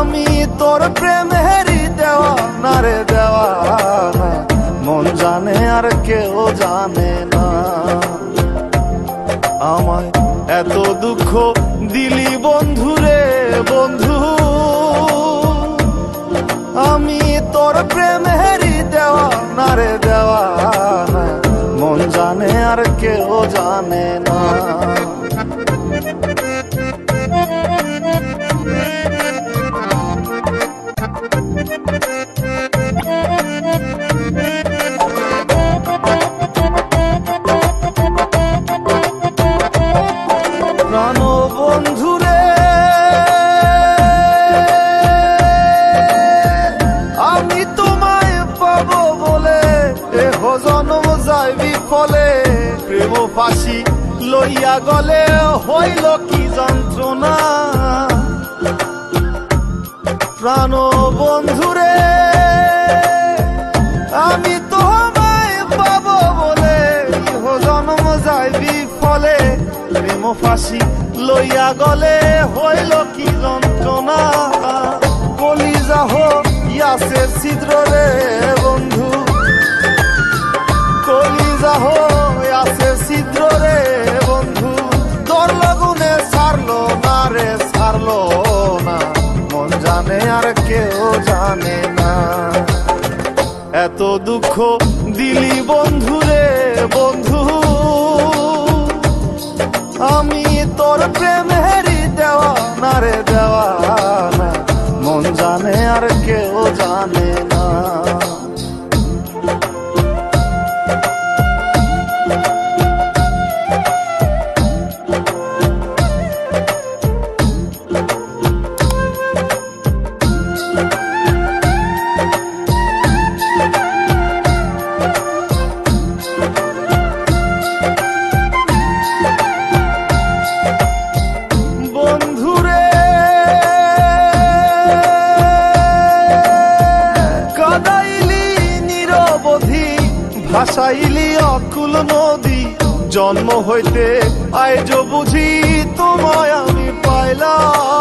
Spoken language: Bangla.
আমি তোর প্রেমেরই দেওয়ানা রে দেওয়ানা, মন জানে আর কেউ জানে না। আমায় এত দুঃখ দিলি বন্ধু রে বন্ধু, আমি তোর প্রেমেরই দেওয়ানা রে দেওয়ানা, মন জানে আর কেউ জানে না। প্রাণ বন্ধু রে, আমি তোমায় পাবো বলে এহ জন্ম যায় বিফলে, প্রেম ফাঁসি লইয়া গলে হইল কি যন্ত্রণা। প্রাণ বন্ধু রে, আমি তোমায় পাবো বলে এহ জন্ম যায় বিফলে, প্রেম ফাঁসি লইয়া গলে হইল কি যন্ত্রণা। কলিজা হইয়াছে ছিদ্র রে বন্ধু, কলিজা হইয়াছে ছিদ্র রে বন্ধু, তোর লগুনে ছাড়লো না রে ছাড়লো না, মন জানে আর কেউ জানে না। এত দুঃখ দিলি বন্ধু রে বন্ধু, আমি তোর প্রেমেরই দেওয়ানা রে দেওয়ানা, মন জানে আর কেউ জানে না। ভাসাইলি অকুল নদী, জন্ম হইতে আইজ বুঝি তোমায় আমি পাইলাম।